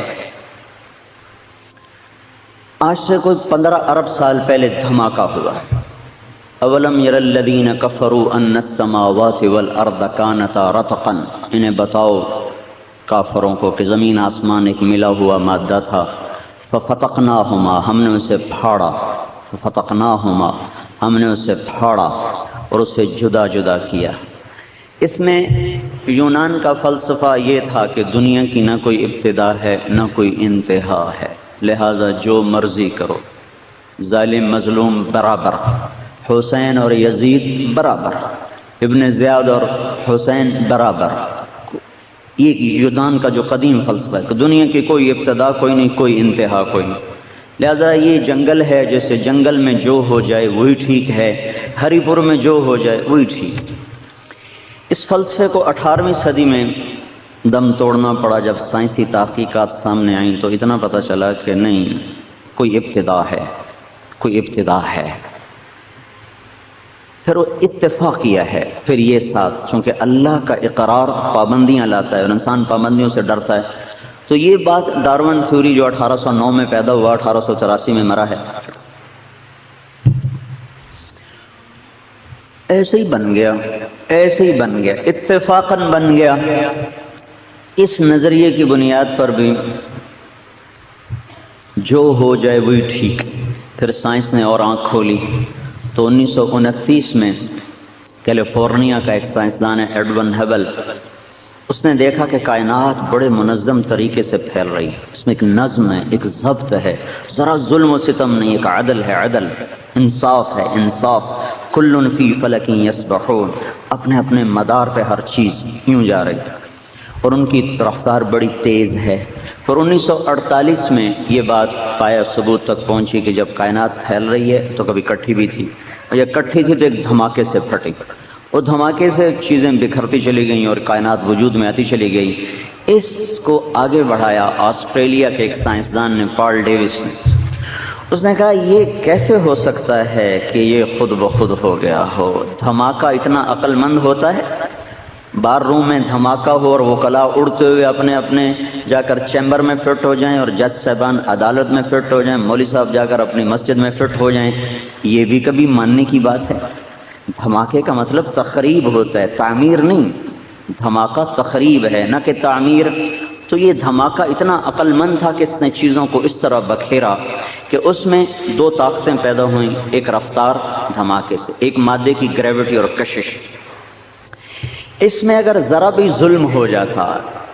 آج سے کچھ 15 ارب سال پہلے دھماکہ ہوا. اولم یر الذین کفروا ان السماوات والارض کانتا رتقا. انہیں بتاؤ کافروں کو کہ زمین آسمان ایک ملا ہوا مادہ تھا. ففتقناہما، ہم نے اسے پھاڑا. ففتقناہما، ہم نے اسے پھاڑا اور اسے جدا جدا کیا. اس میں یونان کا فلسفہ یہ تھا کہ دنیا کی نہ کوئی ابتدا ہے نہ کوئی انتہا ہے، لہذا جو مرضی کرو. ظالم مظلوم برابر، حسین اور یزید برابر، ابن زیاد اور حسین برابر. یہ یونان کا جو قدیم فلسفہ ہے کہ دنیا کی کوئی ابتدا کوئی نہیں، کوئی انتہا کوئی نہیں. لہذا یہ جنگل ہے، جیسے جنگل میں جو ہو جائے وہی ٹھیک ہے، ہری پور میں جو ہو جائے وہی ٹھیک. اس فلسفے کو 18ویں صدی میں دم توڑنا پڑا. جب سائنسی تحقیقات سامنے آئیں تو اتنا پتہ چلا کہ نہیں، کوئی ابتدا ہے، کوئی ابتدا ہے. پھر وہ اتفاق کیا ہے. پھر یہ ساتھ، چونکہ اللہ کا اقرار پابندیاں لاتا ہے اور انسان پابندیوں سے ڈرتا ہے، تو یہ بات ڈارون تھیوری جو 1809 میں پیدا ہوا، 1883 میں مرا ہے، ایسے ہی بن گیا، ایسے ہی بن گیا، اتفاقاً بن گیا. اس نظریے کی بنیاد پر بھی جو ہو جائے وہی ٹھیک. پھر سائنس نے اور آنکھ کھولی تو 1929 میں کیلیفورنیا کا ایک سائنسدان ہے ایڈون ہبل، اس نے دیکھا کہ کائنات بڑے منظم طریقے سے پھیل رہی ہے، اس میں ایک نظم ہے، ایک ضبط ہے، ذرا ظلم و ستم نہیں، ایک عدل ہے، عدل، انصاف ہے، انصاف. کل فی فلک یسبحون، اپنے اپنے مدار پہ ہر چیز یوں جا رہی ہے اور ان کی رفتار بڑی تیز ہے. پھر 1948 میں یہ بات پایا ثبوت تک پہنچی کہ جب کائنات پھیل رہی ہے تو کبھی کٹھی بھی تھی، اور جب کٹھی تھی تو ایک دھماکے سے پھٹی، اور دھماکے سے چیزیں بکھرتی چلی گئیں اور کائنات وجود میں آتی چلی گئی. اس کو آگے بڑھایا آسٹریلیا کے ایک سائنسدان نے، پال ڈیوس نے. اس نے کہا یہ کیسے ہو سکتا ہے کہ یہ خود بخود ہو گیا ہو؟ دھماکہ اتنا عقل مند ہوتا ہے؟ بار روم میں دھماکہ ہو اور وکلاء اڑتے ہوئے اپنے اپنے جا کر چیمبر میں فٹ ہو جائیں، اور جج صاحبان عدالت میں فٹ ہو جائیں، مولوی صاحب جا کر اپنی مسجد میں فٹ ہو جائیں، یہ بھی کبھی ماننے کی بات ہے؟ دھماکے کا مطلب تخریب ہوتا ہے، تعمیر نہیں. دھماکہ تخریب ہے نہ کہ تعمیر. تو یہ دھماکہ اتنا عقل مند تھا کہ اس نے چیزوں کو اس طرح بکھیرا کہ اس میں دو طاقتیں پیدا ہوئیں. ایک رفتار دھماکے سے، ایک مادے کی گریوٹی اور کشش. اس میں اگر ذرا بھی ظلم ہو جاتا،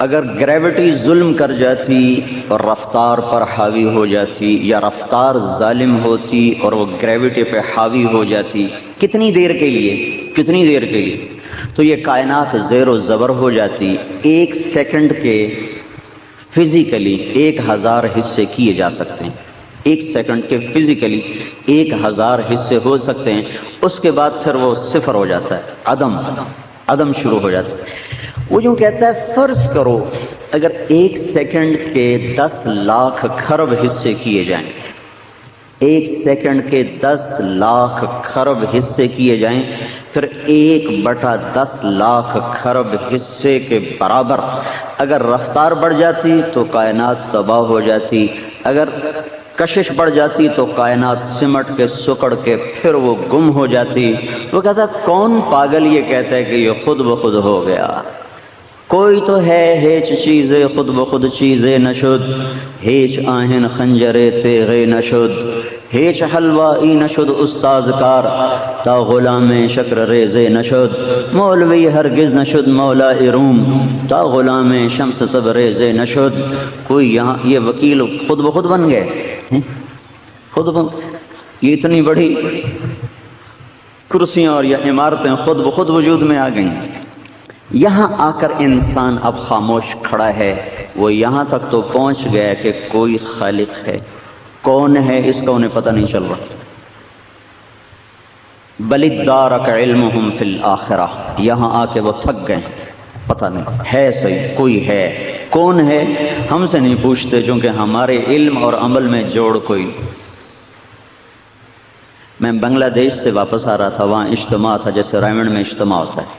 اگر گریوٹی ظلم کر جاتی اور رفتار پر حاوی ہو جاتی، یا رفتار ظالم ہوتی اور وہ گریوٹی پہ حاوی ہو جاتی، کتنی دیر کے لیے، کتنی دیر کے لیے، تو یہ کائنات زیر و زبر ہو جاتی. 1 سیکنڈ کے فزیکلی 1000 حصے کیے جا سکتے ہیں. 1 سیکنڈ کے فزیکلی 1000 حصے ہو سکتے ہیں. اس کے بعد پھر وہ صفر ہو جاتا ہے، عدم شروع ہو جاتا ہے. وہ جو کہتا ہے فرض کرو اگر 1 سیکنڈ کے 10 لاکھ کھرب حصے کیے جائیں، 1 سیکنڈ کے 10 لاکھ کھرب حصے کیے جائیں، پھر 1/10 لاکھ کھرب حصے کے برابر اگر رفتار بڑھ جاتی تو کائنات تباہ ہو جاتی. اگر کشش بڑھ جاتی تو کائنات سمٹ کے سکڑ کے پھر وہ گم ہو جاتی. وہ کہتا کون پاگل یہ کہتا ہے کہ یہ خود بخود ہو گیا؟ کوئی تو ہے ہیچ چیزیں خود بخود چیزیں نشد، ہیچ آہن خنجرے تیغے نشد. هیچ حلوائی نشد استاز کار تا غلام شکر ریزے نشد، مولوی ہرگز نشد مولا روم تا غلام شمس تبریزے نشد۔ کوئی یہاں یہ وکیل خود بخود بن گئے، یہ اتنی بڑی کرسیاں اور یہ عمارتیں خود بخود وجود میں آ گئیں۔ یہاں آ کر انسان اب خاموش کھڑا ہے، وہ یہاں تک تو پہنچ گیا کہ کوئی خالق ہے، کون ہے اس کا انہیں پتہ نہیں چل رہا۔ بل ادارک علمہم فی الآخرہ، یہاں آ کے وہ تھک گئے، پتہ نہیں ہے صحیح کوئی ہے، کون ہے ہم سے نہیں پوچھتے چونکہ ہمارے علم اور عمل میں جوڑ کوئی۔ میں بنگلہ دیش سے واپس آ رہا تھا، وہاں اجتماع تھا جیسے رائمنڈ میں اجتماع ہوتا ہے۔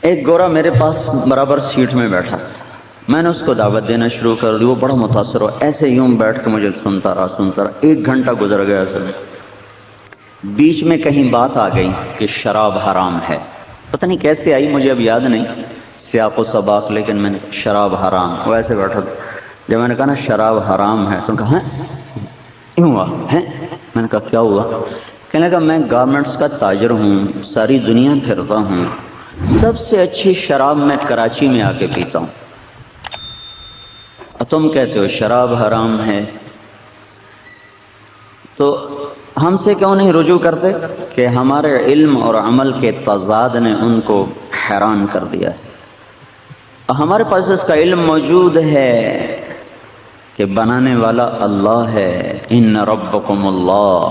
ایک گورا میرے پاس برابر سیٹ میں بیٹھا تھا، میں نے اس کو دعوت دینا شروع کر دی، وہ بڑا متاثر ہوا، ایسے یوں بیٹھ کے مجھے سنتا رہا، 1 گھنٹہ گزر گیا۔ بیچ میں کہیں بات آ گئی کہ شراب حرام ہے، پتہ نہیں کیسے آئی مجھے اب یاد نہیں سیاق و سباق، لیکن میں نے شراب حرام، وہ ایسے بیٹھا تھا۔ جب میں نے کہا نا شراب حرام ہے تو انہوں نے کہا ہیں کیوں ہوا ہے؟ میں نے کہا کیا ہوا؟ کہنے لگا میں گارمنٹس کا تاجر ہوں، ساری دنیا پھرتا ہوں، سب سے اچھی شراب میں کراچی میں آ کے پیتا ہوں، اور تم کہتے ہو شراب حرام ہے، تو ہم سے کیوں نہیں رجوع کرتے؟ کہ ہمارے علم اور عمل کے تضاد نے ان کو حیران کر دیا ہے۔ ہمارے پاس اس کا علم موجود ہے کہ بنانے والا اللہ ہے، ان ربکم اللہ۔